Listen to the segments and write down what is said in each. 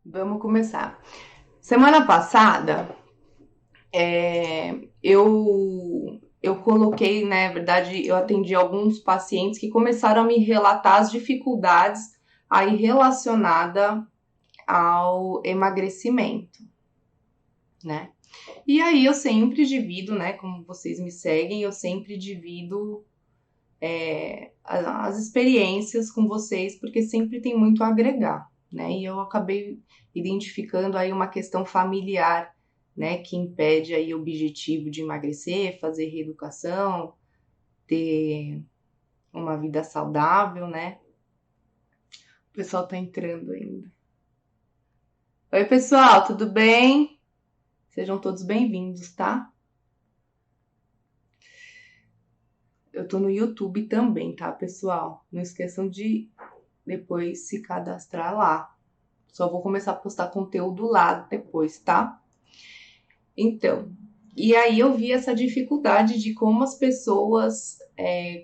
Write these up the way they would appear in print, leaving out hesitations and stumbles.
Vamos começar. Semana passada, eu coloquei, né, na verdade, eu atendi alguns pacientes que começaram a me relatar as dificuldades aí relacionada ao emagrecimento, né? E aí eu sempre divido, né, como vocês me seguem, eu sempre divido as experiências com vocês, porque sempre tem muito a agregar, né? E eu acabei identificando aí uma questão familiar, né, que impede aí o objetivo de emagrecer, fazer reeducação, ter uma vida saudável, né? O pessoal tá entrando ainda. Oi, pessoal, tudo bem? Sejam todos bem-vindos, tá? Eu tô no YouTube também, tá, pessoal? Não esqueçam de depois se cadastrar lá. Só vou começar a postar conteúdo lá depois, tá? Então, e aí eu vi essa dificuldade de como as pessoas,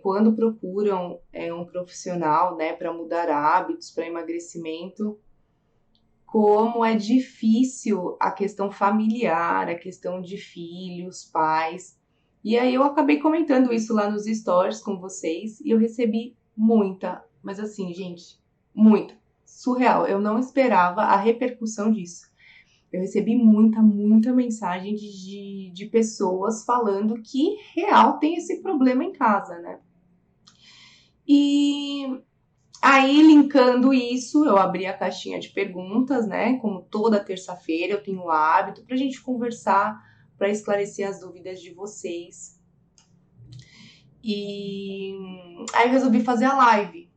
quando procuram um profissional, né, para mudar hábitos, para emagrecimento, como é difícil a questão familiar, a questão de filhos, pais. E aí eu acabei comentando isso lá nos stories com vocês e eu recebi muita, mas assim, gente, muita, surreal. Eu não esperava a repercussão disso. Eu recebi muita mensagem de pessoas falando que real tem esse problema em casa, né? E aí, linkando isso, eu abri a caixinha de perguntas, né? Como toda terça-feira, eu tenho o hábito pra gente conversar, para esclarecer as dúvidas de vocês. E aí eu resolvi fazer a live,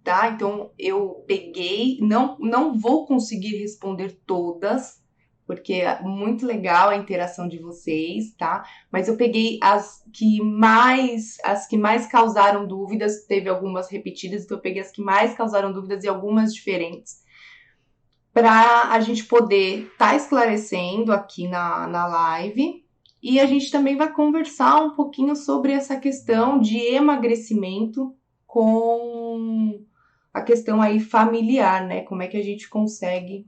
tá? Então eu peguei, não vou conseguir responder todas, porque é muito legal a interação de vocês, tá? Mas eu peguei as que mais causaram dúvidas, teve algumas repetidas, então eu peguei as que mais causaram dúvidas e algumas diferentes, para a gente poder estar esclarecendo aqui na live. E a gente também vai conversar um pouquinho sobre essa questão de emagrecimento com a questão aí familiar, né? Como é que a gente consegue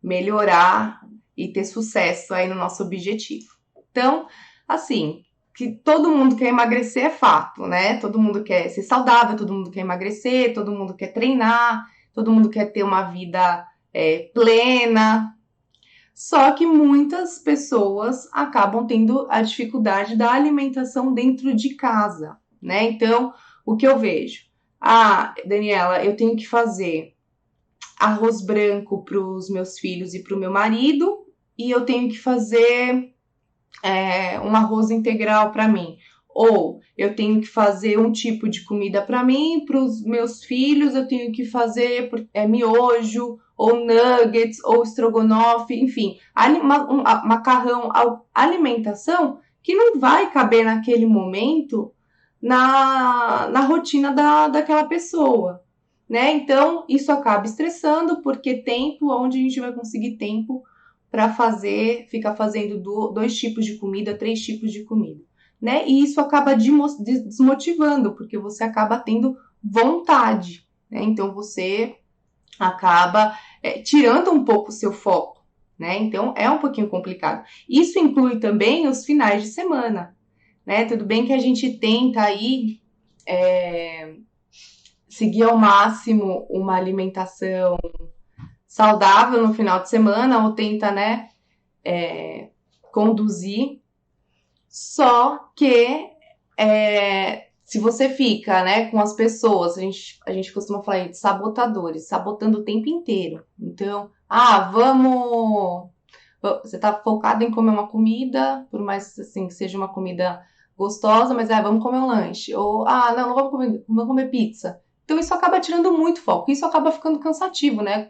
melhorar e ter sucesso aí no nosso objetivo. Então, assim, que todo mundo quer emagrecer é fato, né? Todo mundo quer ser saudável, todo mundo quer emagrecer, todo mundo quer treinar, todo mundo quer ter uma vida plena. Só que muitas pessoas acabam tendo a dificuldade da alimentação dentro de casa, né? Então, o que eu vejo? Ah, Daniela, eu tenho que fazer arroz branco para os meus filhos e para o meu marido, e eu tenho que fazer um arroz integral para mim. Ou eu tenho que fazer um tipo de comida para mim, para os meus filhos eu tenho que fazer miojo, ou nuggets, ou estrogonofe, enfim, macarrão, alimentação que não vai caber naquele momento na rotina daquela pessoa, né? Então, isso acaba estressando, porque tempo, onde a gente vai conseguir tempo para ficar fazendo dois tipos de comida, três tipos de comida, né? E isso acaba desmotivando, porque você acaba tendo vontade, né? Então, você acaba tirando um pouco o seu foco, né? Então, é um pouquinho complicado. Isso inclui também os finais de semana, né? Tudo bem que a gente tenta aí seguir ao máximo uma alimentação saudável no final de semana, ou tenta, né, conduzir, só que se você fica, né, com as pessoas, a gente costuma falar de sabotadores, sabotando o tempo inteiro. Então, você tá focado em comer uma comida, por mais assim que seja uma comida gostosa, mas vamos comer um lanche. Ou, não vamos comer, vamos comer pizza. Então isso acaba tirando muito foco, isso acaba ficando cansativo, né?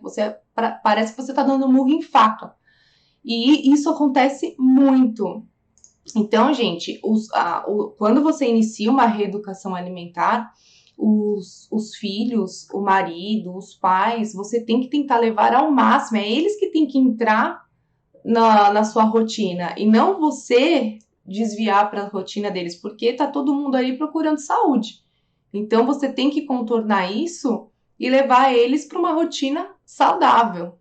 Parece que você tá dando murro em faca. E isso acontece muito. Então, gente, quando você inicia uma reeducação alimentar, os filhos, o marido, os pais, você tem que tentar levar ao máximo. É eles que têm que entrar na sua rotina e não você desviar para a rotina deles, porque tá todo mundo aí procurando saúde. Então, você tem que contornar isso e levar eles para uma rotina saudável,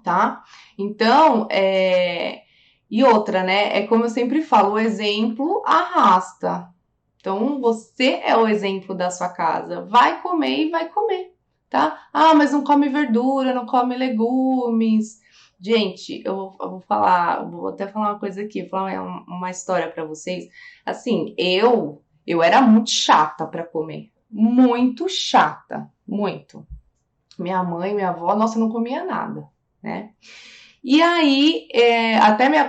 tá? Então, e outra, né? É como eu sempre falo, o exemplo arrasta. Então, você é o exemplo da sua casa. Vai comer e vai comer, tá? Ah, mas não come verdura, não come legumes. Gente, eu vou falar, vou até falar uma coisa aqui, vou falar uma história pra vocês. Assim, eu era muito chata pra comer. Muito chata, muito. Minha mãe, minha avó, nossa, não comia nada, né? E aí,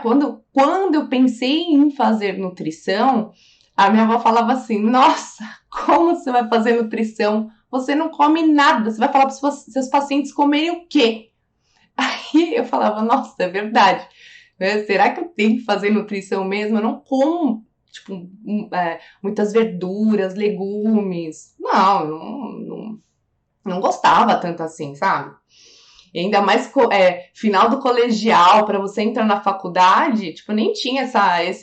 quando eu pensei em fazer nutrição, a minha avó falava assim: Nossa, como você vai fazer nutrição? Você não come nada, você vai falar para os seus pacientes comerem o quê? Aí eu falava: Nossa, é verdade, né? Será que eu tenho que fazer nutrição mesmo? Eu não como, tipo, muitas verduras, legumes. Não gostava tanto assim, sabe? E ainda mais final do colegial, para você entrar na faculdade, tipo, nem tinha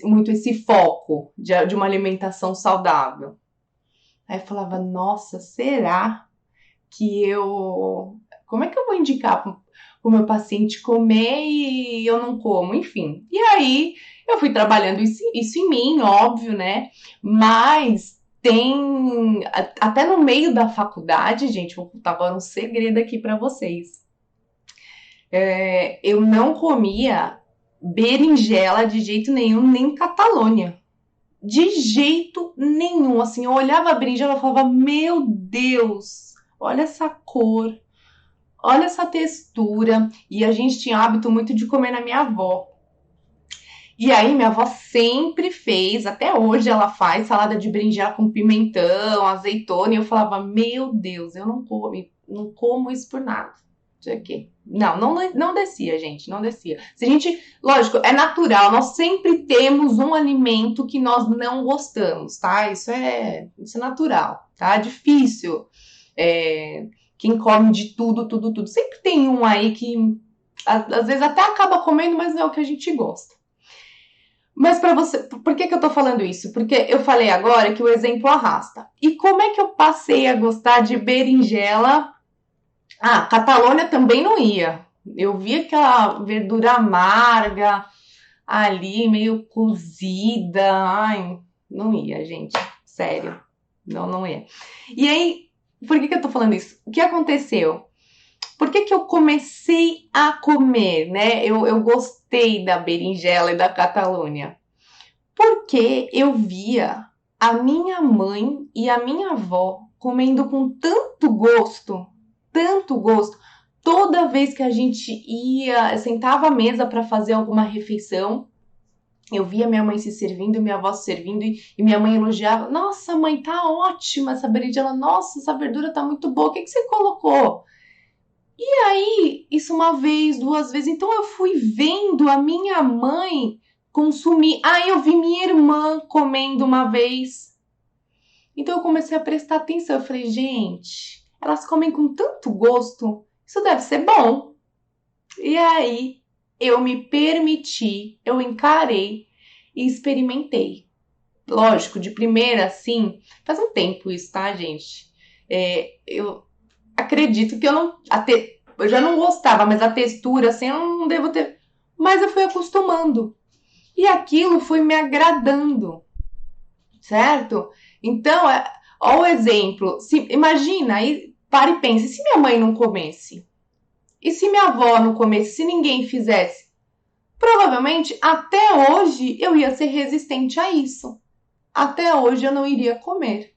muito esse foco de uma alimentação saudável. Aí eu falava, nossa, será que eu. Como é que eu vou indicar para o meu paciente comer e eu não como? Enfim. E aí eu fui trabalhando isso em mim, óbvio, né? Mas tem. Até no meio da faculdade, gente, vou contar agora um segredo aqui para vocês. Eu não comia berinjela de jeito nenhum, nem Catalônia. De jeito nenhum. Assim, eu olhava a berinjela e falava: Meu Deus, olha essa cor, olha essa textura. E a gente tinha hábito muito de comer na minha avó. E aí, minha avó sempre fez, até hoje ela faz salada de berinjela com pimentão, azeitona. E eu falava: Meu Deus, eu não como isso por nada. Não descia, gente, não descia. Se a gente, lógico, é natural, nós sempre temos um alimento que nós não gostamos, tá? Isso é natural, tá? Difícil. Quem come de tudo, tudo, tudo. Sempre tem um aí que às vezes até acaba comendo, mas não é o que a gente gosta. Mas para você, por que eu tô falando isso? Porque eu falei agora que o exemplo arrasta. E como é que eu passei a gostar de berinjela? Ah, Catalônia também não ia. Eu via aquela verdura amarga ali, meio cozida. Ai, não ia, gente. Sério. Não ia. E aí, por que eu tô falando isso? O que aconteceu? Por que eu comecei a comer, né? Eu gostei da berinjela e da Catalônia. Porque eu via a minha mãe e a minha avó comendo com tanto gosto. Toda vez que a gente sentava à mesa para fazer alguma refeição, eu via minha mãe se servindo, minha avó se servindo e minha mãe elogiava. Nossa, mãe, tá ótima essa berinjela. Nossa, essa verdura tá muito boa. O que você colocou? E aí, isso uma vez, duas vezes. Então eu fui vendo a minha mãe consumir. Aí eu vi minha irmã comendo uma vez. Então eu comecei a prestar atenção. Eu falei, gente, elas comem com tanto gosto. Isso deve ser bom. E aí eu me permiti, eu encarei e experimentei. Lógico, de primeira, assim, faz um tempo isso, tá, gente? Eu acredito que eu já não gostava, mas a textura, assim, eu não devo ter. Mas eu fui acostumando. E aquilo foi me agradando, certo? Então, ó o exemplo. Imagina, aí para e pense, se minha mãe não comesse? E se minha avó não comesse, se ninguém fizesse, provavelmente até hoje eu ia ser resistente a isso. Até hoje eu não iria comer.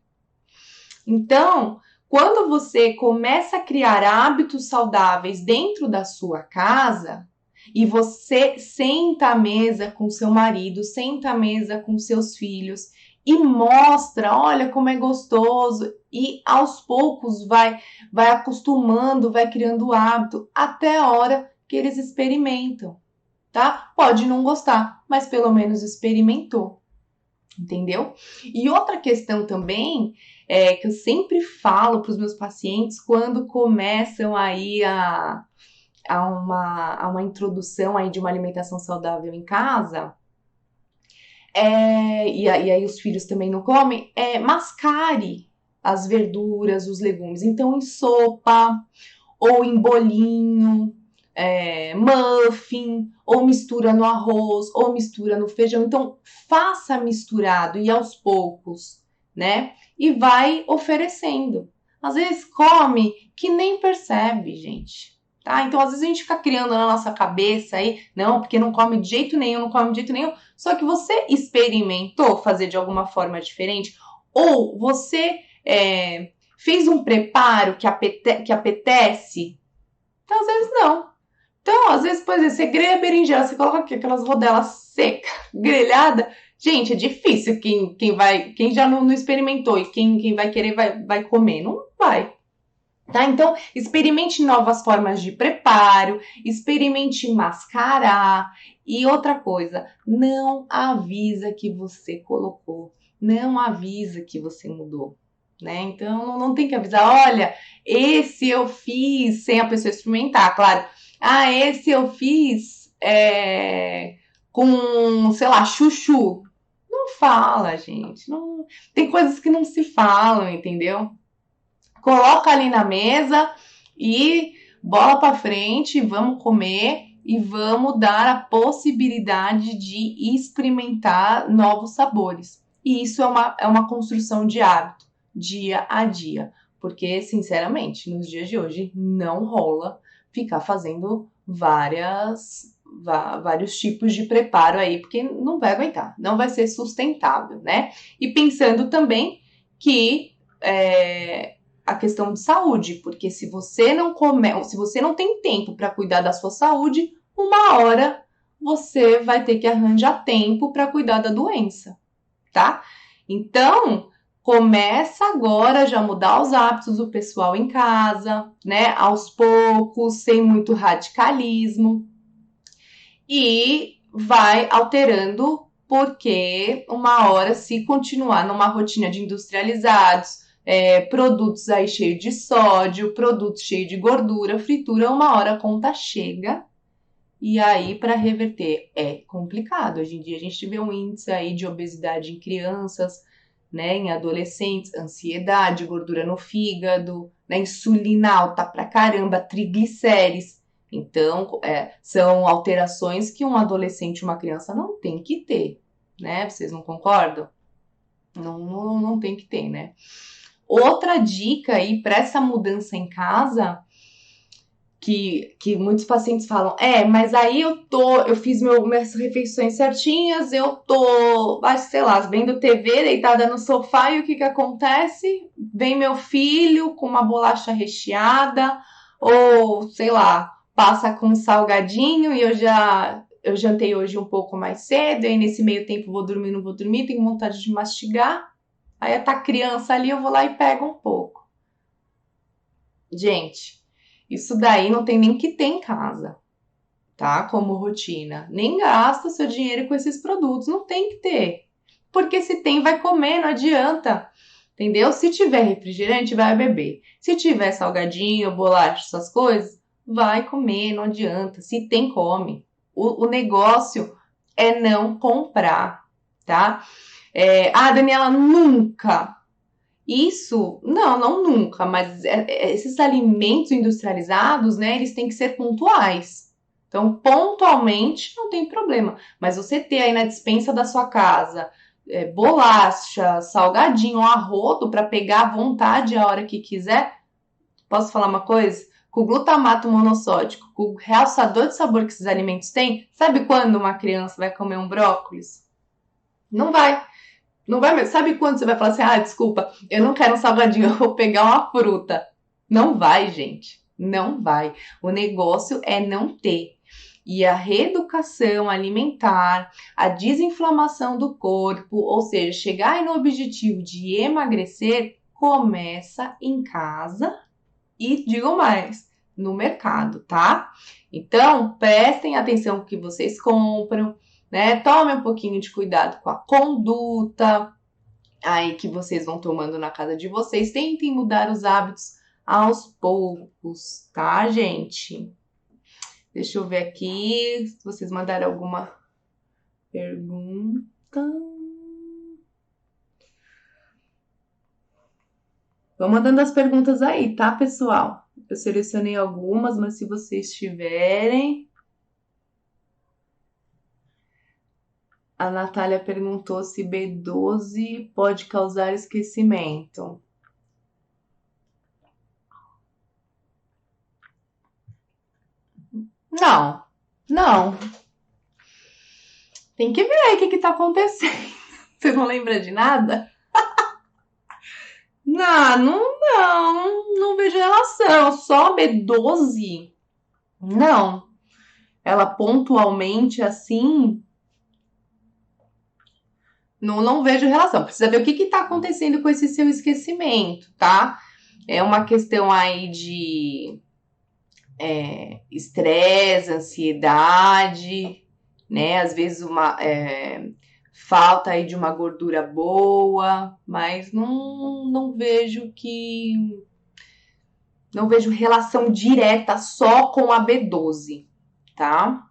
Então, quando você começa a criar hábitos saudáveis dentro da sua casa e você senta à mesa com seu marido, senta à mesa com seus filhos e mostra, olha como é gostoso e aos poucos vai acostumando, vai criando o hábito até a hora que eles experimentam, tá? Pode não gostar, mas pelo menos experimentou, entendeu? E outra questão também que eu sempre falo para os meus pacientes quando começam aí a uma introdução aí de uma alimentação saudável em casa, e aí os filhos também não comem, mascare as verduras, os legumes. Então, em sopa, ou em bolinho, muffin, ou mistura no arroz, ou mistura no feijão. Então, faça misturado e aos poucos, né? E vai oferecendo. Às vezes come que nem percebe, gente. Tá? Então, às vezes a gente fica criando na nossa cabeça aí, não, porque não come de jeito nenhum, não come de jeito nenhum. Só que você experimentou fazer de alguma forma diferente, ou você fez um preparo que apetece. Então, às vezes não. Então, às vezes, por exemplo, você grelha a berinjela, você coloca aqui aquelas rodelas secas, grelhada. Gente, é difícil quem já não experimentou e quem vai querer vai comer. Não vai. Tá? Então, experimente novas formas de preparo, experimente mascarar. E outra coisa, não avisa que você colocou, não avisa que você mudou. Né? Então, não tem que avisar, olha, esse eu fiz sem a pessoa experimentar, claro. Ah, esse eu fiz com, sei lá, chuchu. Não fala, gente. Não... Tem coisas que não se falam, entendeu? Coloca ali na mesa e bola para frente, vamos comer e vamos dar a possibilidade de experimentar novos sabores. E isso é uma construção de hábito, dia a dia. Porque, sinceramente, nos dias de hoje não rola ficar fazendo vários tipos de preparo aí, porque não vai aguentar, não vai ser sustentável, né? E pensando também que a questão de saúde, porque se você não tem tempo para cuidar da sua saúde, uma hora você vai ter que arranjar tempo para cuidar da doença, tá? Então, começa agora já a mudar os hábitos do pessoal em casa, né? Aos poucos, sem muito radicalismo. E vai alterando, porque uma hora, se continuar numa rotina de industrializados, produtos aí cheios de sódio, produtos cheios de gordura, fritura, uma hora a conta chega. E aí, para reverter, é complicado. Hoje em dia, a gente vê um índice aí de obesidade em crianças, né, em adolescentes, ansiedade, gordura no fígado, né, insulina alta pra caramba, triglicérides. Então, são alterações que um adolescente e uma criança não tem que ter, né? Vocês não concordam? Não tem que ter, né? Outra dica aí para essa mudança em casa que muitos pacientes falam, mas aí eu fiz minhas refeições certinhas, eu tô, sei lá, vendo TV, deitada no sofá, e o que acontece? Vem meu filho com uma bolacha recheada, ou, sei lá, passa com um salgadinho, e eu jantei hoje um pouco mais cedo, e aí nesse meio tempo não vou dormir, tenho vontade de mastigar, aí tá a criança ali, eu vou lá e pego um pouco. Gente, isso daí não tem nem que ter em casa, tá? Como rotina. Nem gasta seu dinheiro com esses produtos, não tem que ter. Porque se tem, vai comer, não adianta. Entendeu? Se tiver refrigerante, vai beber. Se tiver salgadinho, bolacha, essas coisas, vai comer, não adianta. Se tem, come. O negócio é não comprar, tá? Daniela, nunca. Isso, não nunca, mas esses alimentos industrializados, né, eles têm que ser pontuais. Então, pontualmente não tem problema. Mas você ter aí na despensa da sua casa bolacha, salgadinho, arrodo para pegar à vontade a hora que quiser. Posso falar uma coisa? Com o glutamato monossódico, com o realçador de sabor que esses alimentos têm, sabe quando uma criança vai comer um brócolis? Não vai. Não vai mesmo. Sabe quando você vai falar assim, desculpa, eu não quero um salgadinho, eu vou pegar uma fruta. Não vai, gente. Não vai. O negócio é não ter. E a reeducação alimentar, a desinflamação do corpo, ou seja, chegar no objetivo de emagrecer, começa em casa e, digo mais, no mercado, tá? Então, prestem atenção no que vocês compram, né? Tomem um pouquinho de cuidado com a conduta aí que vocês vão tomando na casa de vocês. Tentem mudar os hábitos aos poucos, tá, gente? Deixa eu ver aqui se vocês mandaram alguma pergunta. Vão mandando as perguntas aí, tá, pessoal? Eu selecionei algumas, mas se vocês tiverem... A Natália perguntou se B12 pode causar esquecimento. Não, não. Tem que ver aí o que tá acontecendo. Você não lembra de nada? Não vejo relação. Só B12? Não. Ela pontualmente assim, não vejo relação. Precisa ver o que tá acontecendo com esse seu esquecimento, tá? É uma questão aí de estresse, ansiedade, né? Às vezes uma falta aí de uma gordura boa, mas não vejo não vejo relação direta só com a B12, tá?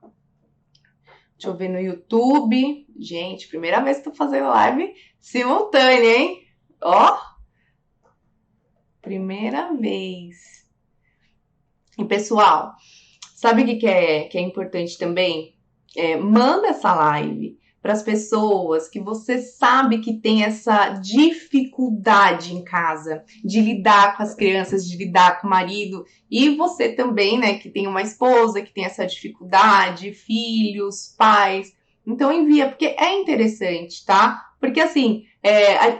Deixa eu ver no YouTube. Gente, primeira vez que tô fazendo live simultânea, hein? Ó, primeira vez. E pessoal, sabe o que é importante também? Manda essa live para as pessoas que você sabe que tem essa dificuldade em casa de lidar com as crianças, de lidar com o marido, e você também, né, que tem uma esposa que tem essa dificuldade, filhos, pais. Então envia, porque é interessante, tá? Porque assim,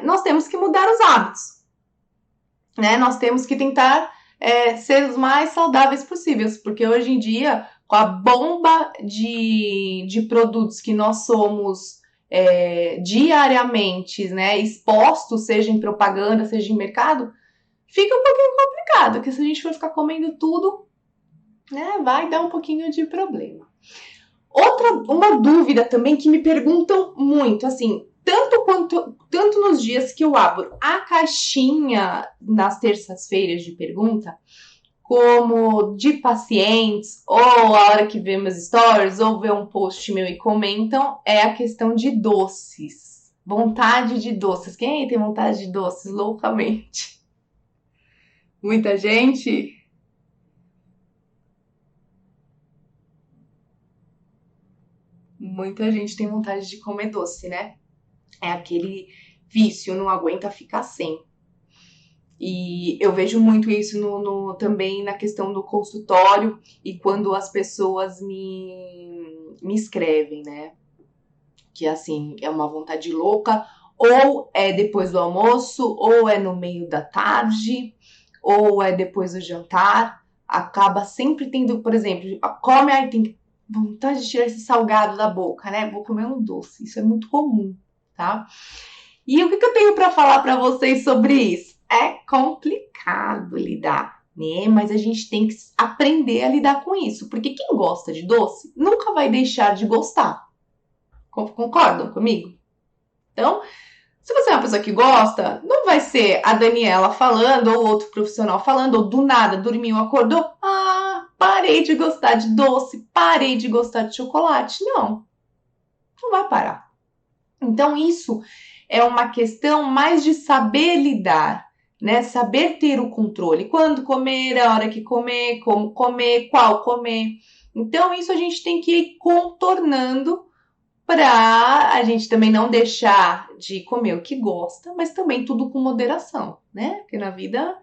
nós temos que mudar os hábitos, né? Nós temos que tentar ser os mais saudáveis possíveis, porque hoje em dia, com a bomba de produtos que nós somos diariamente, né, expostos, seja em propaganda, seja em mercado, fica um pouquinho complicado, porque se a gente for ficar comendo tudo, né, vai dar um pouquinho de problema. Uma dúvida também que me perguntam muito, assim, tanto nos dias que eu abro a caixinha nas terças-feiras de pergunta, como de pacientes, ou a hora que vê meus stories, ou vê um post meu e comentam, é a questão de doces. Vontade de doces. Quem aí tem vontade de doces loucamente? Muita gente? Muita gente tem vontade de comer doce, né? É aquele vício, não aguenta ficar sem. E eu vejo muito isso também na questão do consultório e quando as pessoas me escrevem, né? Que assim, é uma vontade louca, ou é depois do almoço, ou é no meio da tarde, ou é depois do jantar. Acaba sempre tendo, por exemplo, come, aí tem vontade de tirar esse salgado da boca, né? Vou comer um doce. Isso é muito comum, tá? E o que eu tenho para falar para vocês sobre isso? É complicado lidar, né? Mas a gente tem que aprender a lidar com isso, porque quem gosta de doce nunca vai deixar de gostar. Concordam comigo? Então, se você é uma pessoa que gosta, não vai ser a Daniela falando ou outro profissional falando, ou do nada dormiu, acordou, parei de gostar de doce, parei de gostar de chocolate. Não vai parar. Então, isso é uma questão mais de saber lidar, né? Saber ter o controle. Quando comer, a hora que comer, como comer, qual comer. Então, isso a gente tem que ir contornando para a gente também não deixar de comer o que gosta, mas também tudo com moderação, né? Porque na vida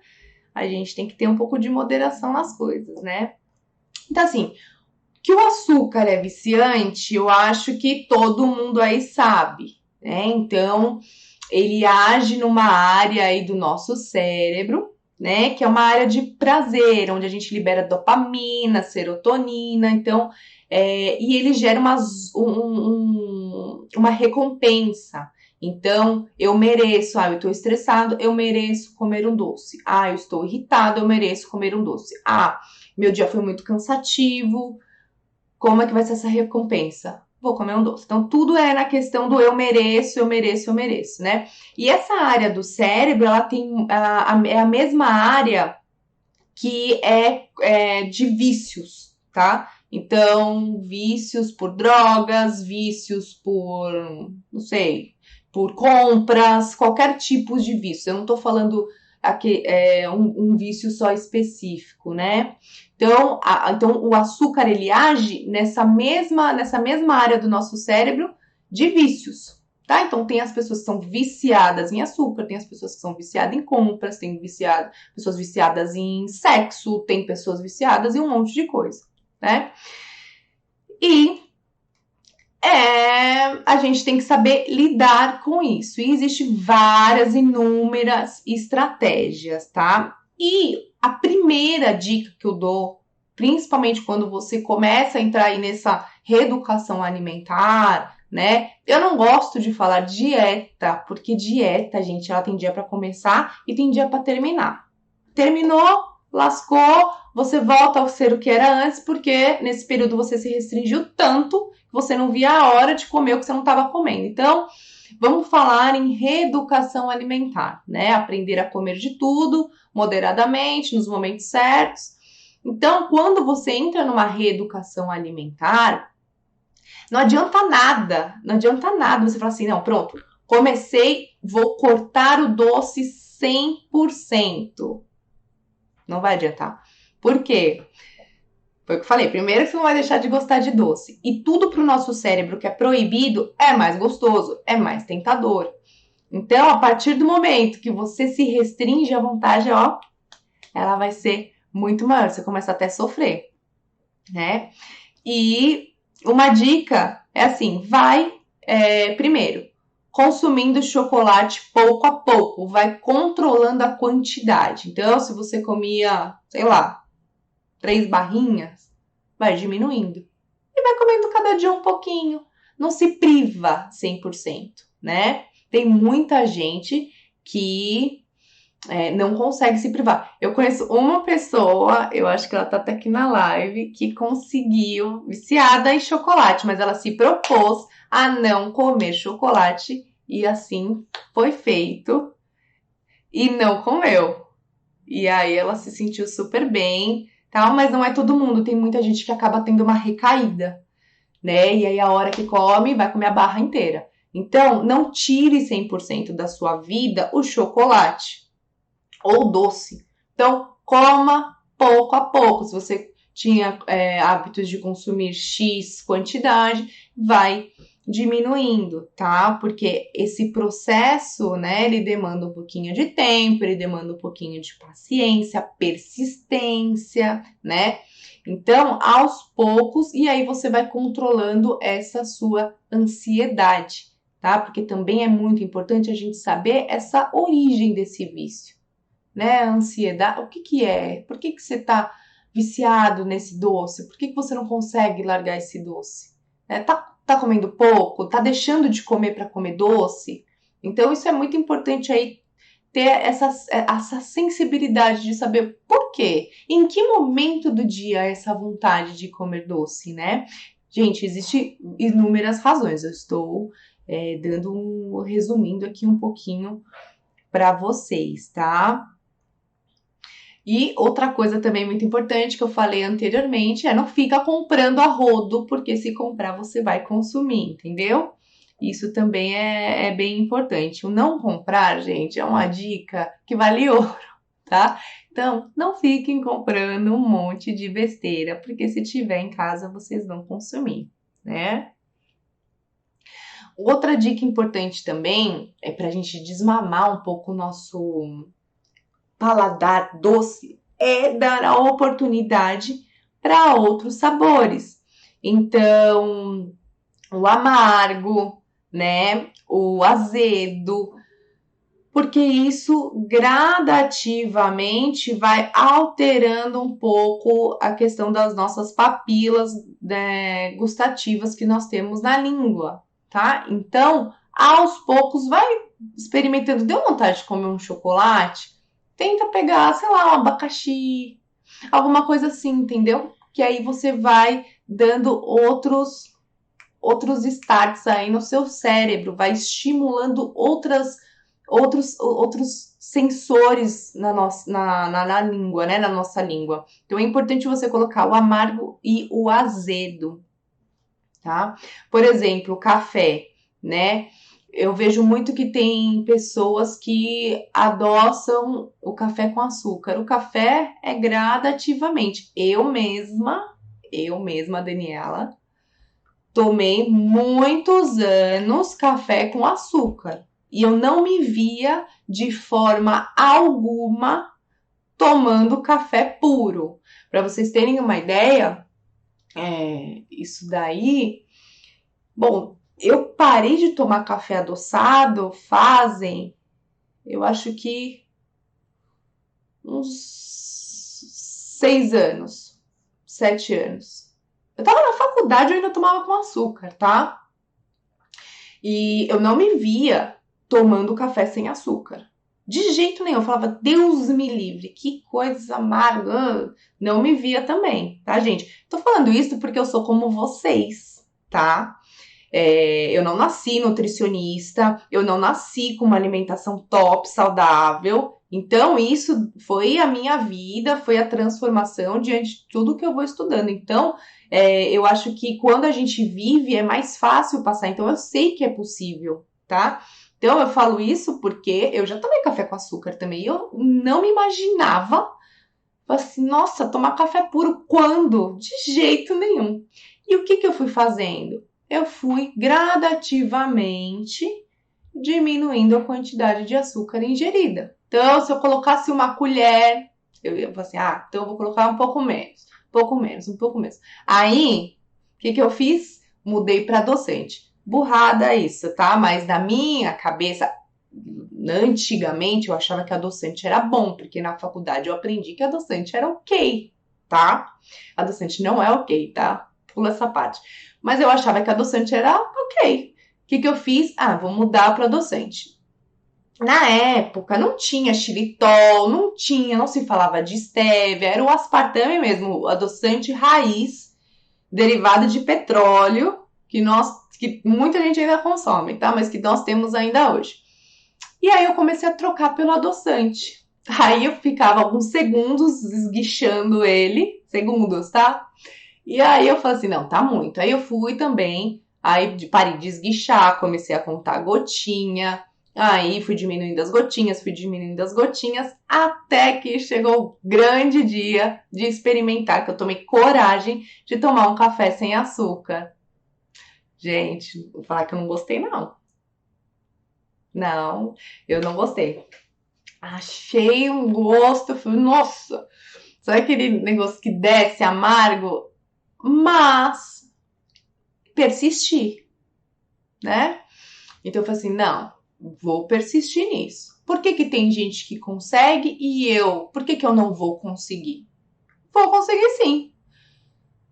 a gente tem que ter um pouco de moderação nas coisas, né? Então, assim, que o açúcar é viciante, eu acho que todo mundo aí sabe, né? Então, ele age numa área aí do nosso cérebro, né? Que é uma área de prazer, onde a gente libera dopamina, serotonina, então, e ele gera uma recompensa. Então, eu mereço, eu estou estressado, eu mereço comer um doce. Eu estou irritado, eu mereço comer um doce. Meu dia foi muito cansativo, como é que vai ser essa recompensa? Vou comer um doce. Então, tudo é na questão do eu mereço, eu mereço, eu mereço, né? E essa área do cérebro, ela tem é a mesma área que é de vícios, tá? Então, vícios por drogas, vícios por, não sei, por compras, qualquer tipo de vício. Eu não tô falando um vício só específico, né? Então, então o açúcar, ele age nessa mesma área do nosso cérebro de vícios, tá? Então, tem as pessoas que são viciadas em açúcar, tem as pessoas que são viciadas em compras, tem pessoas viciadas em sexo, tem pessoas viciadas em um monte de coisa, né? E a gente tem que saber lidar com isso. E existem inúmeras estratégias, tá? E a primeira dica que eu dou, principalmente quando você começa a entrar aí nessa reeducação alimentar, né? Eu não gosto de falar dieta, porque dieta, gente, ela tem dia para começar e tem dia para terminar. Terminou, lascou, você volta a ser o que era antes, porque nesse período você se restringiu tanto que você não via a hora de comer o que você não estava comendo. Então, vamos falar em reeducação alimentar, né? Aprender a comer de tudo, moderadamente, nos momentos certos. Então, quando você entra numa reeducação alimentar, não adianta nada você falar assim, não, pronto, comecei, vou cortar o doce 100%. Não vai adiantar. Por quê? Foi o que eu falei. Primeiro que você não vai deixar de gostar de doce. E tudo pro nosso cérebro que é proibido é mais gostoso, é mais tentador. Então, a partir do momento que você se restringe, a vontade, ela vai ser muito maior. Você começa até a sofrer, né? E uma dica é assim, primeiro, consumindo chocolate pouco a pouco, vai controlando a quantidade. Então, se você comia, sei lá, 3 barrinhas, vai diminuindo. E vai comendo cada dia um pouquinho. Não se priva 100%, né? Tem muita gente que não consegue se privar. Eu conheço uma pessoa, eu acho que ela tá até aqui na live, que conseguiu, viciada em chocolate, mas ela se propôs a não comer chocolate e assim foi feito e não comeu. E aí ela se sentiu super bem, tal, mas não é todo mundo, tem muita gente que acaba tendo uma recaída, né? E aí a hora que come, vai comer a barra inteira. Então, não tire 100% da sua vida o chocolate ou doce. Então, coma pouco a pouco. Se você tinha hábitos de consumir X quantidade, vai diminuindo, tá? Porque esse processo, né, ele demanda um pouquinho de tempo, ele demanda um pouquinho de paciência, persistência, né? Então, aos poucos, e aí você vai controlando essa sua ansiedade, tá? Porque também é muito importante a gente saber essa origem desse vício, né? A ansiedade, o que que é? Por que que você tá viciado nesse doce? Por que que você não consegue largar esse doce? Tá comendo pouco? Tá deixando de comer para comer doce? Então, isso é muito importante aí ter essa sensibilidade de saber por quê, em que momento do dia essa vontade de comer doce, né? Gente, existem inúmeras razões. Eu estou resumindo aqui um pouquinho para vocês, tá? E outra coisa também muito importante que eu falei anteriormente não fica comprando a rodo, porque se comprar você vai consumir, entendeu? Isso também é bem importante. O não comprar, gente, é uma dica que vale ouro, tá? Então, não fiquem comprando um monte de besteira, porque se tiver em casa vocês vão consumir, né? Outra dica importante também é para a gente desmamar um pouco o nosso paladar doce, é dar a oportunidade para outros sabores. Então, o amargo, né? O azedo, porque isso gradativamente vai alterando um pouco a questão das nossas papilas, né, gustativas que nós temos na língua, tá? Então, aos poucos, vai experimentando. Deu vontade de comer um chocolate? Tenta pegar, sei lá, um abacaxi, alguma coisa assim, entendeu? Que aí você vai dando outros starts aí no seu cérebro, vai estimulando outros sensores na língua, né? Na nossa língua. Então é importante você colocar o amargo e o azedo, tá? Por exemplo, o café, né? eu vejo muito que tem pessoas que adoçam o café com açúcar. O café é gradativamente. Eu mesma, Daniela, tomei muitos anos café com açúcar. E eu não me via de forma alguma tomando café puro. Para vocês terem uma ideia, isso daí... Bom, eu parei de tomar café adoçado fazem, eu acho que uns 6 anos, 7 anos. Eu tava na faculdade, eu ainda tomava com açúcar, tá? E eu não me via tomando café sem açúcar. De jeito nenhum. Eu falava, Deus me livre, que coisa amarga. Não me via também, tá, gente? Tô falando isso porque eu sou como vocês, tá? Eu não nasci nutricionista, eu não nasci com uma alimentação top, saudável. Então, isso foi a minha vida, foi a transformação diante de tudo que eu vou estudando. Então, eu acho que quando a gente vive é mais fácil passar. Então, eu sei que é possível, tá? Então, eu falo isso porque eu já tomei café com açúcar também. E eu não me imaginava, assim, nossa, tomar café puro quando? De jeito nenhum. E o que eu fui fazendo? Eu fui gradativamente diminuindo a quantidade de açúcar ingerida. Então, se eu colocasse uma colher, eu ia falar assim, então eu vou colocar um pouco menos, um pouco menos. Aí, o que eu fiz? Mudei para adoçante. Burrada isso, tá? Mas na minha cabeça, antigamente eu achava que adoçante era bom, porque na faculdade eu aprendi que adoçante era ok, tá? Adoçante não é ok, tá? Pula essa parte. Mas eu achava que adoçante era ok. O que eu fiz? Vou mudar para adoçante. Na época não tinha xilitol, não se falava de estévia, era o aspartame mesmo, o adoçante raiz, derivado de petróleo, que muita gente ainda consome, tá? Mas que nós temos ainda hoje. E aí eu comecei a trocar pelo adoçante. Aí eu ficava alguns segundos esguichando ele, segundos, tá? E aí eu falei assim, não, tá muito. Aí eu fui também, aí parei de esguichar, comecei a contar gotinha, aí fui diminuindo as gotinhas, até que chegou o grande dia de experimentar, que eu tomei coragem de tomar um café sem açúcar. Gente, vou falar que eu não gostei, não. Não, eu não gostei. Achei um gosto, falei, nossa, sabe aquele negócio que desce amargo? Mas persistir, né? Então eu falei assim, não, vou persistir nisso. Por que tem gente que consegue e por que eu não vou conseguir? Vou conseguir sim.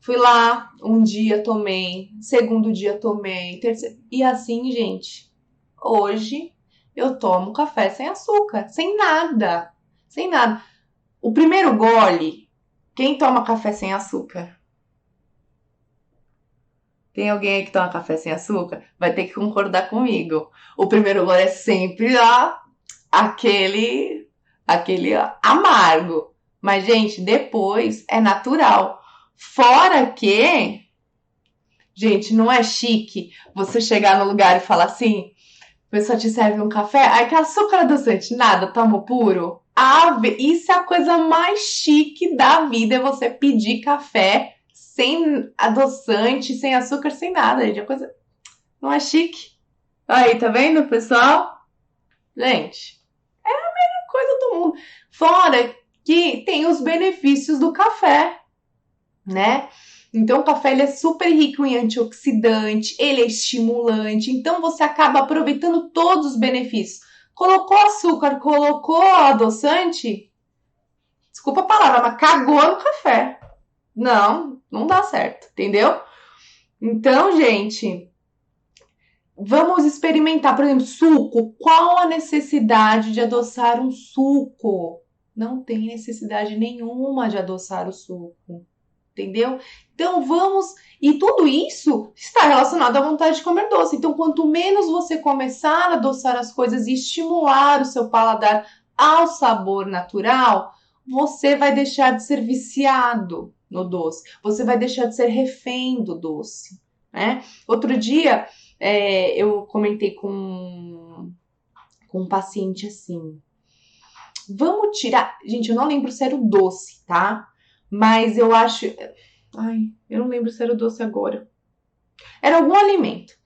Fui lá, um dia tomei, segundo dia tomei, terceiro... E assim, gente, hoje eu tomo café sem açúcar, sem nada, sem nada. O primeiro gole, quem toma café sem açúcar? Tem alguém aí que toma café sem açúcar? Vai ter que concordar comigo. O primeiro gole é sempre aquele amargo. Mas, gente, depois é natural. Fora que, gente, não é chique você chegar no lugar e falar assim, a pessoa te serve um café, aí que açúcar adoçante, nada, tomo puro. Isso é a coisa mais chique da vida, é você pedir café sem adoçante, sem açúcar, sem nada, gente. A coisa não é chique. Aí, tá vendo, pessoal? Gente, é a melhor coisa do mundo. Fora que tem os benefícios do café, né? Então, o café ele é super rico em antioxidante, ele é estimulante, então você acaba aproveitando todos os benefícios. Colocou açúcar, colocou adoçante, desculpa a palavra, mas cagou no café. Não dá certo, entendeu? Então, gente, vamos experimentar, por exemplo, suco. Qual a necessidade de adoçar um suco? Não tem necessidade nenhuma de adoçar o suco, entendeu? Então vamos... E tudo isso está relacionado à vontade de comer doce. Então, quanto menos você começar a adoçar as coisas e estimular o seu paladar ao sabor natural, você vai deixar de ser viciado no doce. Você vai deixar de ser refém do doce, né? Outro dia eu comentei com um paciente assim, vamos tirar... Gente, eu não lembro se era o doce, tá? Mas eu acho... Ai, eu não lembro se era o doce agora. Era algum alimento.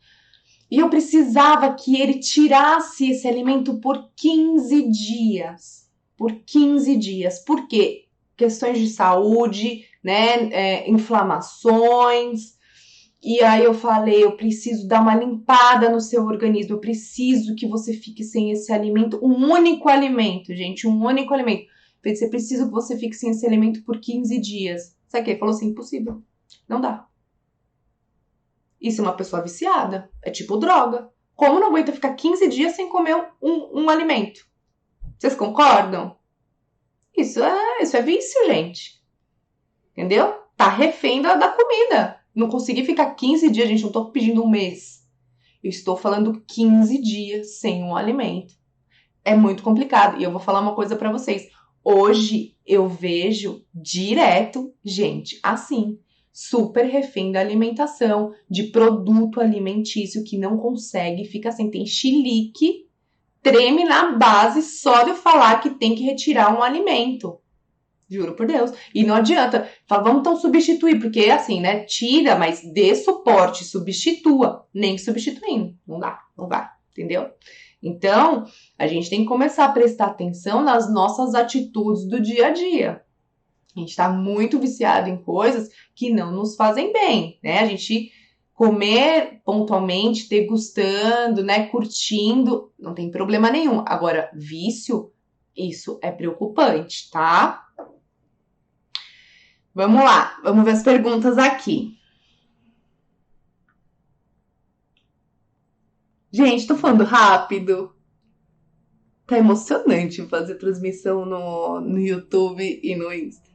E eu precisava que ele tirasse esse alimento por 15 dias. Por 15 dias. Por quê? Questões de saúde, né? Inflamações. E aí eu falei, eu preciso dar uma limpada no seu organismo. Eu preciso que você fique sem esse alimento. Um único alimento, gente. Um único alimento. Você precisa que você fique sem esse alimento por 15 dias. Sabe o que? Ele falou assim, impossível. Não dá. Isso é uma pessoa viciada. É tipo droga. Como não aguenta ficar 15 dias sem comer um alimento? Vocês concordam? Isso é vício, gente. Entendeu? Tá refém da comida. Não consegui ficar 15 dias, gente. Não tô pedindo um mês. Eu estou falando 15 dias sem um alimento. É muito complicado. E eu vou falar uma coisa pra vocês. Hoje eu vejo direto gente assim. Super refém da alimentação, de produto alimentício que não consegue, fica sem, tem chilique, treme na base só de eu falar que tem que retirar um alimento. Juro por Deus. E não adianta. Fala, vamos então substituir, porque assim, né? Tira, mas dê suporte, substitua. Nem substituindo. Não dá, não vai, entendeu? Então, a gente tem que começar a prestar atenção nas nossas atitudes do dia a dia. A gente está muito viciado em coisas que não nos fazem bem, né? A gente comer pontualmente, degustando, né? Curtindo, não tem problema nenhum. Agora, vício, isso é preocupante, tá? Vamos lá, vamos ver as perguntas aqui. Gente, tô falando rápido. Tá emocionante fazer transmissão no YouTube e no Insta.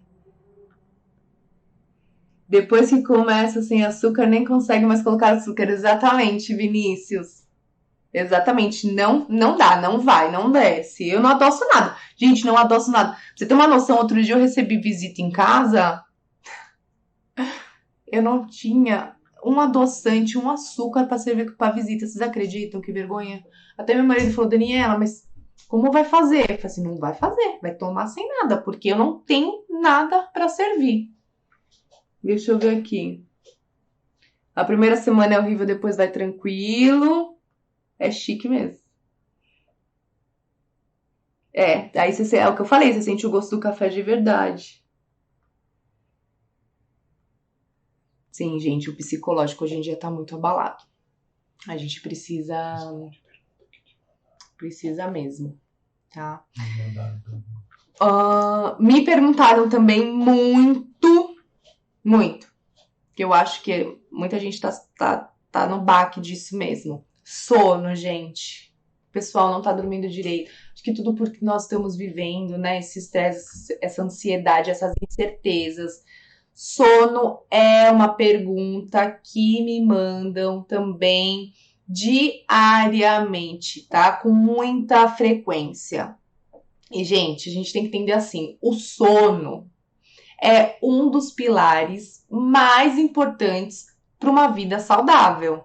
Depois que começa sem açúcar, nem consegue mais colocar açúcar. Exatamente, Vinícius. Exatamente. Não, não dá, não vai, não desce. Eu não adoço nada. Gente, não adoço nada. Pra você ter uma noção, outro dia eu recebi visita em casa. Eu não tinha um adoçante, um açúcar pra servir pra visita. Vocês acreditam? Que vergonha. Até meu marido falou, Daniela, mas como vai fazer? Eu falei assim, não vai fazer. Vai tomar sem nada, porque eu não tenho nada pra servir. Deixa eu ver aqui. A primeira semana é horrível, depois vai tranquilo. É chique mesmo. Aí é o que eu falei, você sente o gosto do café de verdade. Sim, gente, o psicológico hoje em dia tá muito abalado. A gente precisa mesmo, tá? Me perguntaram também muito. Que eu acho que muita gente tá no baque disso mesmo. Sono, gente. O pessoal não tá dormindo direito. Acho que tudo porque nós estamos vivendo, né? Esse estresse, essa ansiedade, essas incertezas. Sono é uma pergunta que me mandam também diariamente, tá? Com muita frequência. E, gente, a gente tem que entender assim, o sono é um dos pilares mais importantes para uma vida saudável,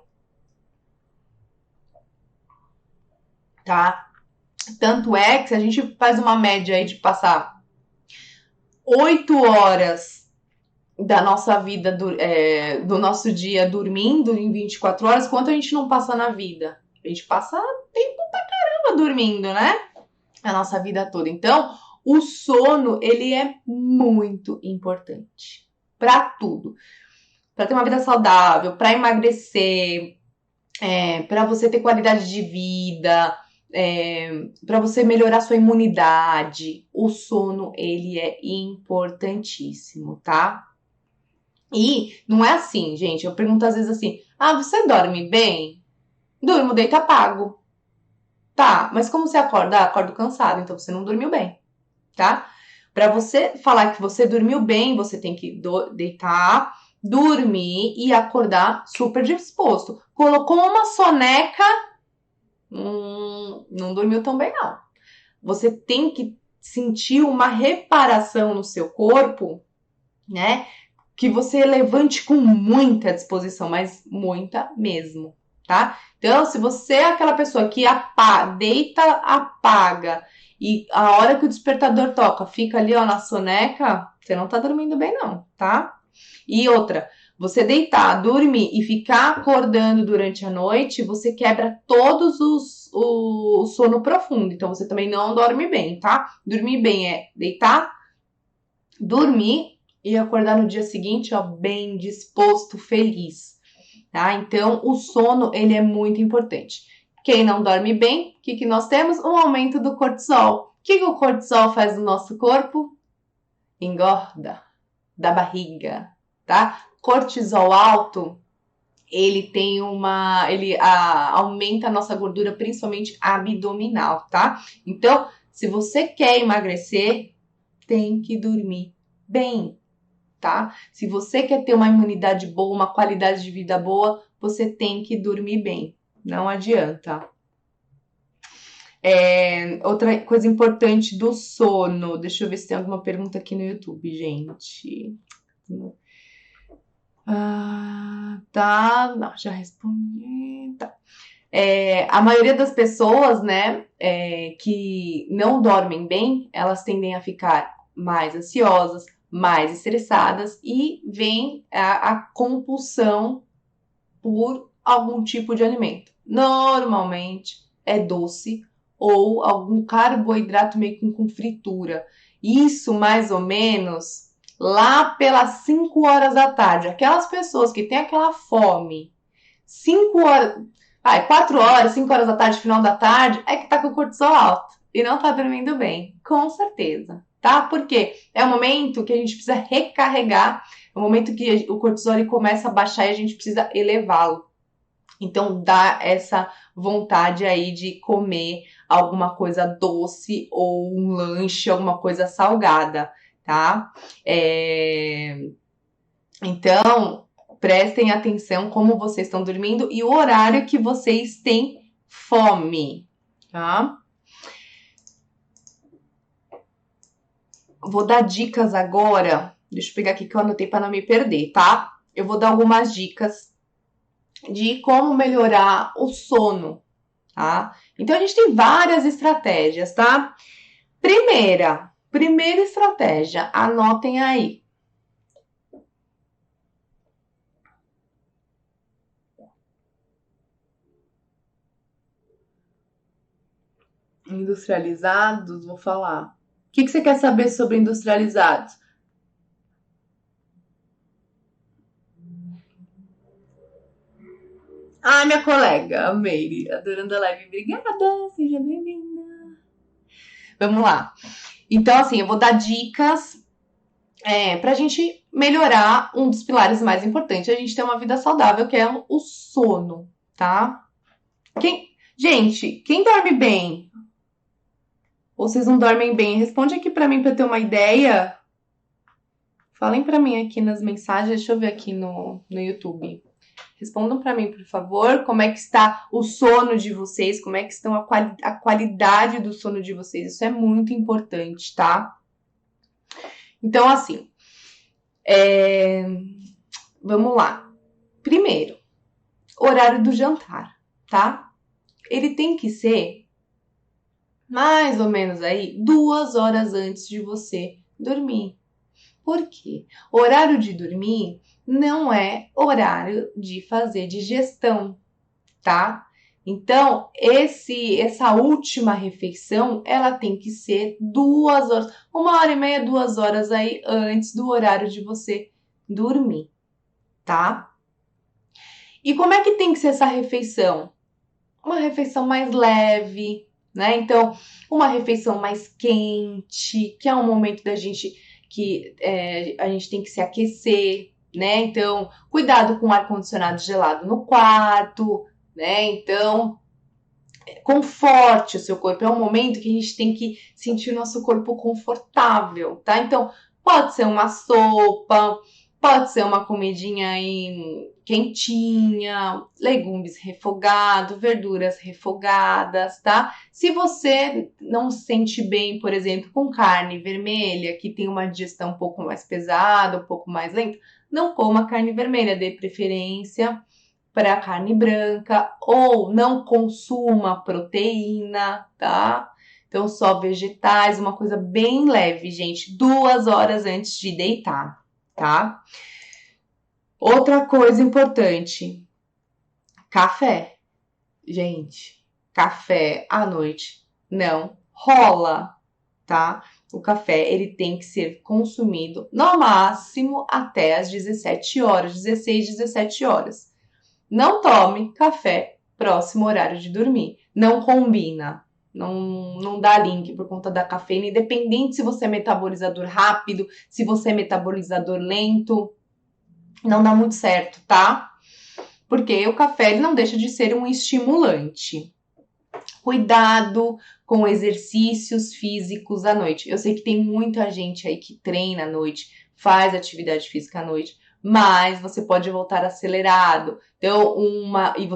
tá? Tanto é que se a gente faz uma média aí de passar 8 horas da nossa vida, do nosso dia dormindo em 24 horas, quanto a gente não passa na vida? A gente passa tempo pra caramba dormindo, né? A nossa vida toda. Então, o sono, ele é muito importante para tudo. Para ter uma vida saudável, para emagrecer, para você ter qualidade de vida, para você melhorar sua imunidade. O sono, ele é importantíssimo, tá? E não é assim, gente. Eu pergunto às vezes assim: ah, você dorme bem? Durmo, deito, apago. Tá, mas como você acorda? Ah, acordo cansado, então você não dormiu bem, tá? Para você falar que você dormiu bem, você tem que deitar, dormir e acordar super disposto. Colocou uma soneca, não dormiu tão bem, não. Você tem que sentir uma reparação no seu corpo, né? Que você levante com muita disposição, mas muita mesmo, tá? Então, se você é aquela pessoa que deita, apaga, e a hora que o despertador toca, fica ali, ó, na soneca, você não tá dormindo bem, não, tá? E outra, você deitar, dormir e ficar acordando durante a noite, você quebra todos o sono profundo. Então, você também não dorme bem, tá? Dormir bem é deitar, dormir e acordar no dia seguinte, ó, bem disposto, feliz, tá? Então, o sono, ele é muito importante. Quem não dorme bem, o que nós temos? Um aumento do cortisol. O que o cortisol faz no nosso corpo? Engorda da barriga, tá? Cortisol alto, ele tem aumenta a nossa gordura, principalmente abdominal, tá? Então, se você quer emagrecer, tem que dormir bem, tá? Se você quer ter uma imunidade boa, uma qualidade de vida boa, você tem que dormir bem. Não adianta. Outra coisa importante do sono. Deixa eu ver se tem alguma pergunta aqui no YouTube, gente. Tá. Não, já respondi. Tá. A maioria das pessoas, né, que não dormem bem, elas tendem a ficar mais ansiosas, mais estressadas e vem a compulsão por algum tipo de alimento. Normalmente é doce ou algum carboidrato meio que com fritura. Isso mais ou menos lá pelas 5 horas da tarde. Aquelas pessoas que têm aquela fome, 5 horas, 4 horas, 5 horas da tarde, final da tarde, é que tá com o cortisol alto e não tá dormindo bem, com certeza, tá? Porque é o momento que a gente precisa recarregar, é o momento que o cortisol ele começa a baixar e a gente precisa elevá-lo. Então dá essa vontade aí de comer alguma coisa doce ou um lanche, alguma coisa salgada, tá? Então, prestem atenção como vocês estão dormindo e o horário que vocês têm fome, tá? Vou dar dicas agora. Deixa eu pegar aqui que eu anotei para não me perder, tá? Eu vou dar algumas dicas de como melhorar o sono, tá? Então, a gente tem várias estratégias, tá? Primeira estratégia, anotem aí. Industrializados, vou falar. O que você quer saber sobre industrializados? Ah, minha colega, a Meire, adorando a live. Obrigada, seja bem-vinda. Vamos lá. Então, assim, eu vou dar dicas pra gente melhorar um dos pilares mais importantes. A gente ter uma vida saudável, que é o sono, tá? Gente, quem dorme bem? Ou vocês não dormem bem? Responde aqui pra mim pra eu ter uma ideia. Falem pra mim aqui nas mensagens. Deixa eu ver aqui no YouTube. Respondam para mim, por favor, como é que está o sono de vocês, como é que estão a qualidade do sono de vocês. Isso é muito importante, tá? Então, assim, vamos lá. Primeiro, horário do jantar, tá? Ele tem que ser mais ou menos aí 2 horas antes de você dormir. Por quê? O horário de dormir não é horário de fazer digestão, tá? Então, essa última refeição, ela tem que ser 2 horas, 1h30, 2 horas aí antes do horário de você dormir, tá? E como é que tem que ser essa refeição? Uma refeição mais leve, né? Então, uma refeição mais quente, que é um momento da gente que a gente tem que se aquecer, né? Então, cuidado com o ar-condicionado gelado no quarto, né? Então, conforte o seu corpo. É um momento que a gente tem que sentir o nosso corpo confortável, tá? Então, pode ser uma sopa, pode ser uma comidinha aí quentinha, legumes refogados, verduras refogadas, tá? Se você não se sente bem, por exemplo, com carne vermelha, que tem uma digestão um pouco mais pesada, um pouco mais lenta, não coma carne vermelha, dê preferência para carne branca, ou não consuma proteína, tá? Então, só vegetais, uma coisa bem leve, gente, 2 horas antes de deitar, tá? Outra coisa importante, café. Gente, café à noite não rola, tá? O café, ele tem que ser consumido no máximo até as 17 horas, 16, 17 horas. Não tome café próximo ao horário de dormir. Não combina. Não dá link por conta da cafeína, independente se você é metabolizador rápido, se você é metabolizador lento, não dá muito certo, tá? Porque o café ele não deixa de ser um estimulante. Cuidado com exercícios físicos à noite. Eu sei que tem muita gente aí que treina à noite, faz atividade física à noite, mas você pode voltar acelerado. Então,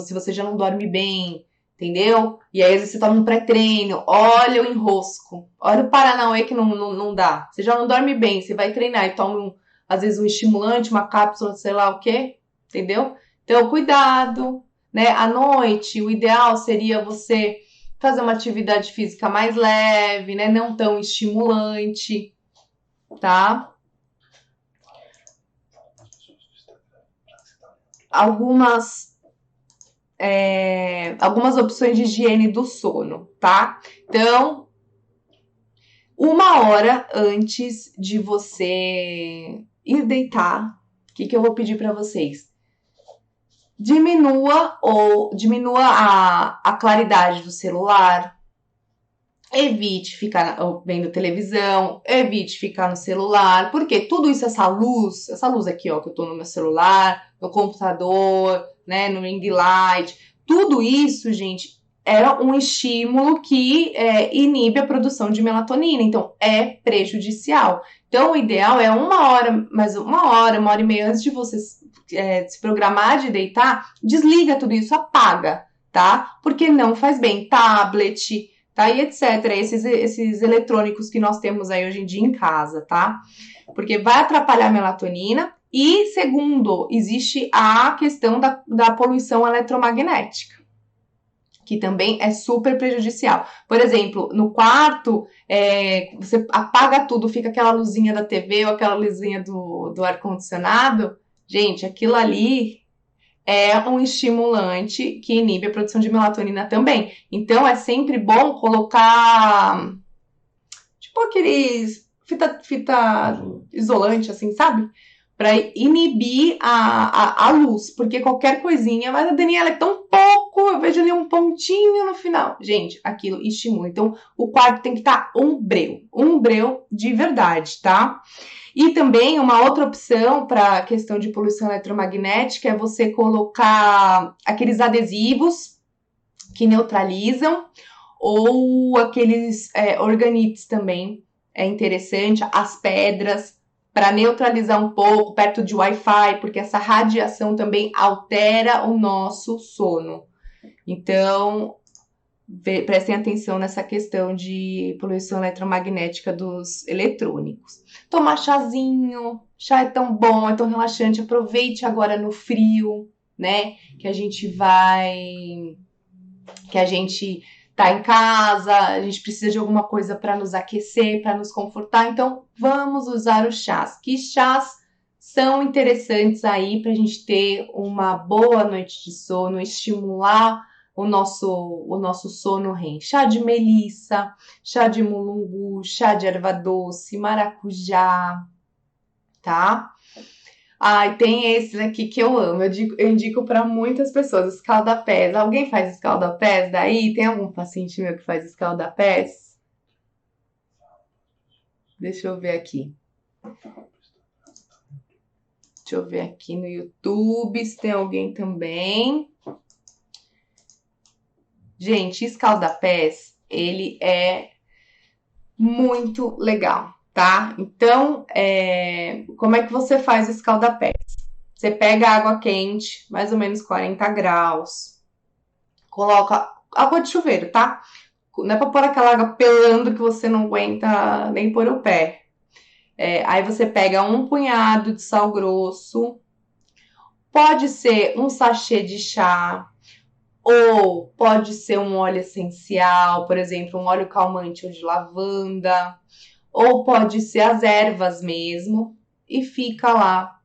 se você já não dorme bem, entendeu? E aí, às vezes, você toma um pré-treino, olha o enrosco, olha o Paranauê que não dá. Você já não dorme bem, você vai treinar e toma, às vezes, um estimulante, uma cápsula, sei lá o quê, entendeu? Então, cuidado, né? À noite, o ideal seria você fazer uma atividade física mais leve, né? Não tão estimulante, tá? Algumas opções de higiene do sono, tá? Então, 1 hora antes de você ir deitar, o que eu vou pedir para vocês? Diminua a claridade do celular, evite ficar vendo televisão, evite ficar no celular, porque tudo isso, essa luz aqui, ó, que eu tô no meu celular, no computador, né, no ring light, tudo isso, gente, é um estímulo que inibe a produção de melatonina, então é prejudicial. Então, o ideal é 1 hora, mas 1 hora e meia antes de você se programar de deitar, desliga tudo isso, apaga, tá? Porque não faz bem. Tablet, tá? E etc. Esses eletrônicos que nós temos aí hoje em dia em casa, tá? Porque vai atrapalhar a melatonina. E, segundo, existe a questão da poluição eletromagnética, que também é super prejudicial. Por exemplo, no quarto, você apaga tudo, fica aquela luzinha da TV ou aquela luzinha do ar-condicionado. Gente, aquilo ali é um estimulante que inibe a produção de melatonina também. Então, é sempre bom colocar, tipo, aqueles fita isolante, assim, sabe? Para inibir a luz, porque qualquer coisinha, mas a Daniela é tão pouco, eu vejo ali um pontinho no final. Gente, aquilo estimula. Então, o quarto tem que estar umbreu de verdade, tá? E também uma outra opção para a questão de poluição eletromagnética é você colocar aqueles adesivos que neutralizam ou aqueles organites também. É interessante, as pedras, para neutralizar um pouco perto de Wi-Fi, porque essa radiação também altera o nosso sono. Então, prestem atenção nessa questão de poluição eletromagnética dos eletrônicos. Tomar chazinho, chá é tão bom, é tão relaxante, aproveite agora no frio, né? Que a gente tá em casa, a gente precisa de alguma coisa para nos aquecer, para nos confortar, então vamos usar os chás. Que chás são interessantes aí para a gente ter uma boa noite de sono, estimular o nosso sono REM. Chá de melissa, chá de mulungu, chá de erva doce, maracujá, tá? E tem esses aqui que eu amo, eu indico para muitas pessoas, escaldapés. Alguém faz escaldapés daí? Tem algum paciente meu que faz escaldapés? Deixa eu ver aqui. Deixa eu ver aqui no YouTube se tem alguém também. Gente, escaldapés, ele é muito legal, tá? Então, como é que você faz o escaldapés? Você pega água quente, mais ou menos 40 graus, coloca água de chuveiro, tá? Não é pra pôr aquela água pelando que você não aguenta nem pôr o pé. Aí você pega um punhado de sal grosso, Pode ser um sachê de chá, ou pode ser um óleo essencial, por exemplo, um óleo calmante ou de lavanda, ou pode ser as ervas mesmo, e fica lá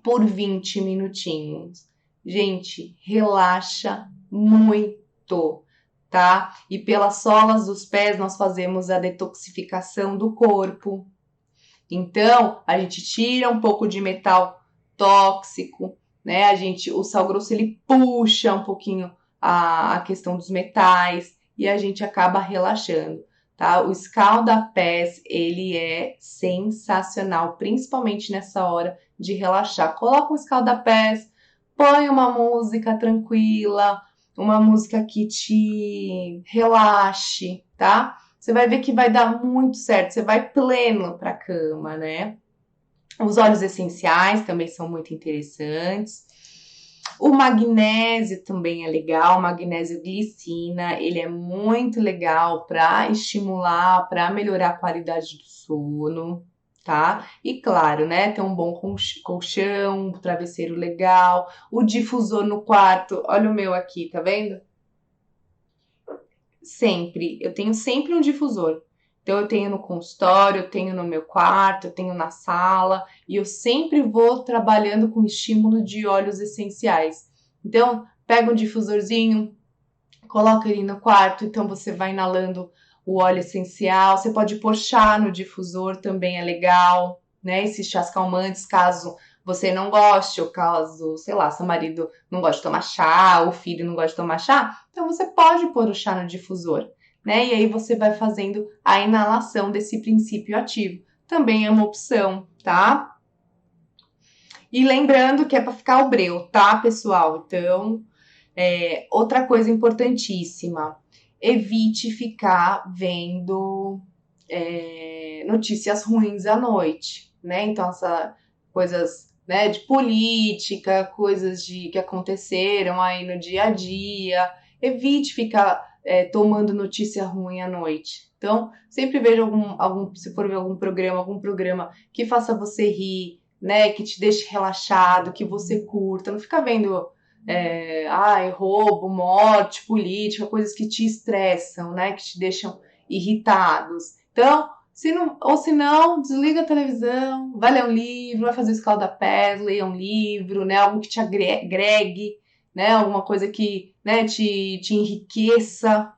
por 20 minutinhos. Gente, relaxa muito, tá? E pelas solas dos pés nós fazemos a detoxificação do corpo. Então, a gente tira um pouco de metal tóxico, né? O sal grosso ele puxa um pouquinho a questão dos metais e a gente acaba relaxando, tá? O escalda-pés, ele é sensacional, principalmente nessa hora de relaxar. Coloca um escalda-pés, põe uma música tranquila, uma música que te relaxe, tá? Você vai ver que vai dar muito certo, você vai pleno para a cama, né? Os óleos essenciais também são muito interessantes. O magnésio também é legal, o magnésio glicina, ele é muito legal para estimular, para melhorar a qualidade do sono, tá? E claro, né, ter um bom colchão, um travesseiro legal, o difusor no quarto, olha o meu aqui, tá vendo? Eu tenho sempre um difusor. Então, eu tenho no consultório, eu tenho no meu quarto, eu tenho na sala, e eu sempre vou trabalhando com estímulo de óleos essenciais. Então, pega um difusorzinho, coloca ele no quarto, então você vai inalando o óleo essencial. Você pode pôr chá no difusor, também é legal, né? Esses chás calmantes, caso você não goste, ou caso, sei lá, seu marido não gosta de tomar chá, ou o filho não gosta de tomar chá, então você pode pôr o chá no difusor, né? E aí você vai fazendo a inalação desse princípio ativo. Também é uma opção, tá? E lembrando que é para ficar o breu, tá, pessoal? Então, outra coisa importantíssima, evite ficar vendo notícias ruins à noite, né? Então, essas coisas, né, de política, coisas que aconteceram aí no dia a dia, evite ficar tomando notícia ruim à noite. Então, sempre veja se for ver algum programa que faça você rir, né, que te deixe relaxado, que você curta, não fica vendo roubo, morte, política, coisas que te estressam, né, que te deixam irritados. Então, se não, desliga a televisão, vai ler um livro, vai fazer escalda-pés, leia um livro, né, algo que te agregue, né, alguma coisa que, né, te enriqueça.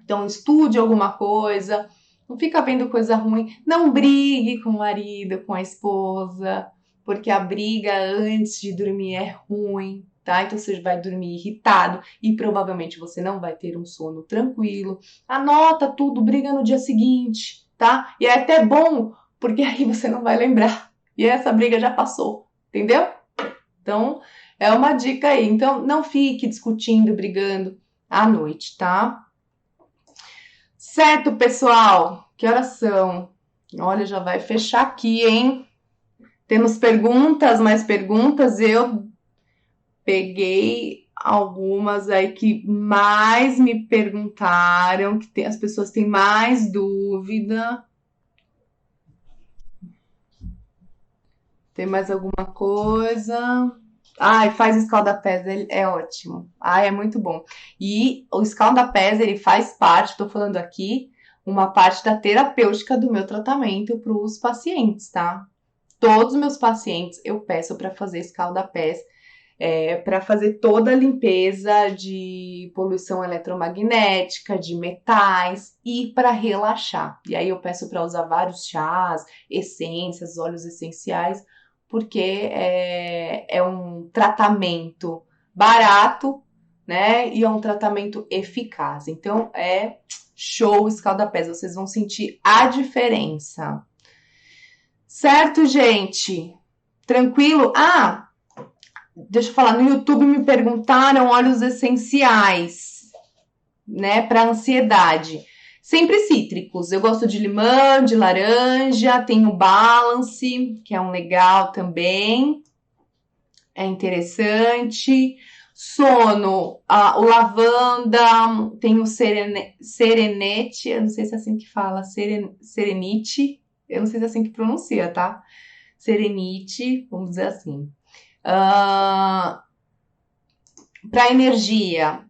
Então, estude alguma coisa, não fica vendo coisa ruim, não brigue com o marido, com a esposa, porque a briga antes de dormir é ruim, tá? Então você vai dormir irritado e provavelmente você não vai ter um sono tranquilo. Anota tudo, briga no dia seguinte, tá? E é até bom, porque aí você não vai lembrar. E essa briga já passou, entendeu? Então, é uma dica aí. Então, não fique discutindo, brigando à noite, tá? Certo, pessoal? Que horas são? Olha, já vai fechar aqui, hein? Temos mais perguntas. Eu peguei algumas aí que mais me perguntaram, as pessoas têm mais dúvida. Tem mais alguma coisa? Ai, faz escalda-pés, é ótimo. Ai, é muito bom. E o escalda-pés, ele faz parte, tô falando aqui, uma parte da terapêutica do meu tratamento para os pacientes, tá? Todos os meus pacientes eu peço para fazer escalda-pés, para fazer toda a limpeza de poluição eletromagnética, de metais e para relaxar. E aí eu peço para usar vários chás, essências, óleos essenciais, porque é um tratamento barato, né? E é um tratamento eficaz. Então é show escalda-pés, vocês vão sentir a diferença. Certo, gente? Tranquilo? Ah, deixa eu falar, no YouTube me perguntaram óleos essenciais, né, para ansiedade. Sempre cítricos. Eu gosto de limão, de laranja, tem o Balance, que é um legal também. É interessante. Sono, o lavanda, tem o serenete, eu não sei se é assim que fala, serenite, eu não sei se é assim que pronuncia, tá? Serenite, vamos dizer assim. Para energia,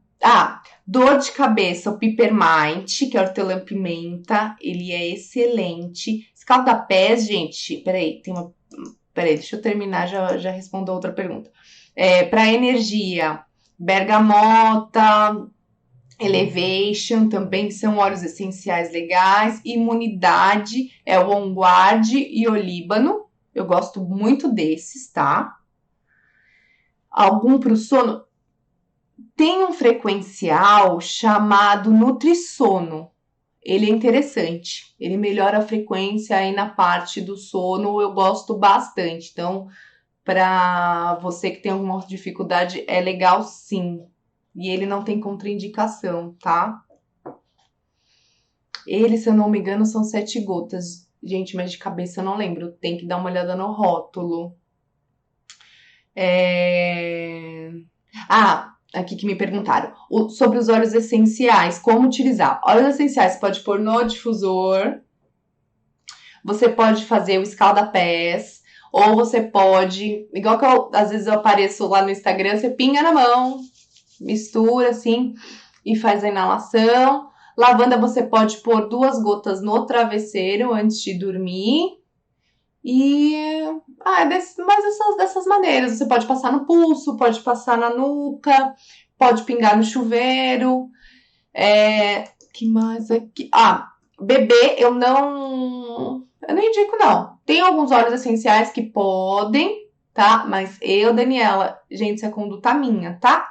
dor de cabeça, o Peppermint, que é hortelã-pimenta, ele é excelente. Escaldapés, gente, peraí, deixa eu terminar, já respondo a outra pergunta. Para energia, bergamota, Elevation, também são óleos essenciais legais. Imunidade é o On Guard e o Líbano. Eu gosto muito desses, tá? Algum para o sono? Tem um frequencial chamado Nutrissono. Ele é interessante. Ele melhora a frequência aí na parte do sono. Eu gosto bastante. Então, para você que tem alguma dificuldade, é legal sim. E ele não tem contraindicação, tá? Ele, se eu não me engano, são 7 gotas. Gente, mas de cabeça eu não lembro. Tem que dar uma olhada no rótulo. Aqui que me perguntaram. Sobre os óleos essenciais, como utilizar? Óleos essenciais pode pôr no difusor. Você pode fazer o escaldapés. Ou você pode, igual que às vezes eu apareço lá no Instagram, você pinga na mão, mistura assim e faz a inalação. Lavanda você pode pôr 2 gotas no travesseiro antes de dormir. E dessas maneiras. Você pode passar no pulso, pode passar na nuca, pode pingar no chuveiro. Que mais aqui? Bebê eu não indico, não. Tem alguns óleos essenciais que podem, tá? Mas Daniela, gente, isso é conduta minha, tá?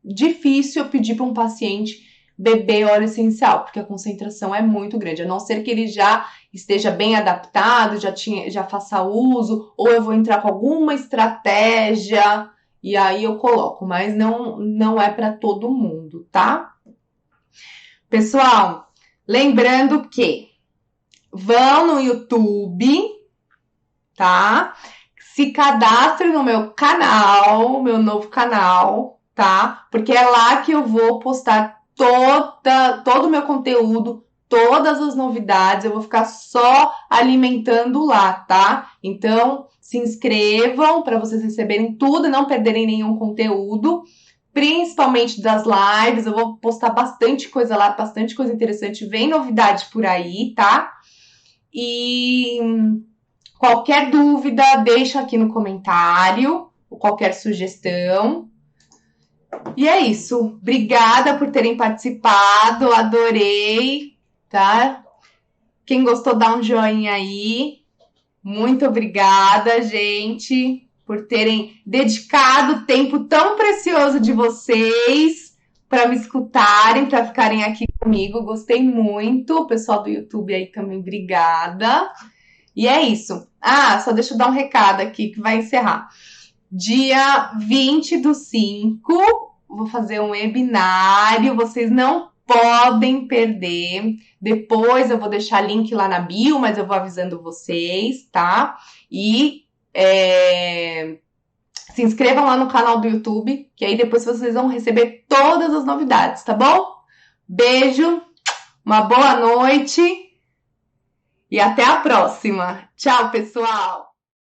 Difícil eu pedir para um paciente beber óleo essencial, porque a concentração é muito grande, a não ser que ele já esteja bem adaptado, já faça uso, ou eu vou entrar com alguma estratégia e aí eu coloco, mas não é para todo mundo, tá? Pessoal, lembrando que vão no YouTube, tá? Se cadastrem no meu canal, meu novo canal, tá? Porque é lá que eu vou postar todo o meu conteúdo, todas as novidades, eu vou ficar só alimentando lá, tá? Então, se inscrevam para vocês receberem tudo e não perderem nenhum conteúdo, principalmente das lives. Eu vou postar bastante coisa lá, bastante coisa interessante, vem novidade por aí, tá? E qualquer dúvida, deixa aqui no comentário, ou qualquer sugestão. E é isso. Obrigada por terem participado, adorei, tá? Quem gostou, dá um joinha aí. Muito obrigada, gente, por terem dedicado tempo tão precioso de vocês para me escutarem, para ficarem aqui comigo. Gostei muito. O pessoal do YouTube aí também, obrigada. E é isso. Só deixa eu dar um recado aqui que vai encerrar. Dia 20/5, vou fazer um webinário, vocês não podem perder. Depois eu vou deixar link lá na bio, mas eu vou avisando vocês, tá? E se inscrevam lá no canal do YouTube, que aí depois vocês vão receber todas as novidades, tá bom? Beijo, uma boa noite e até a próxima. Tchau, pessoal!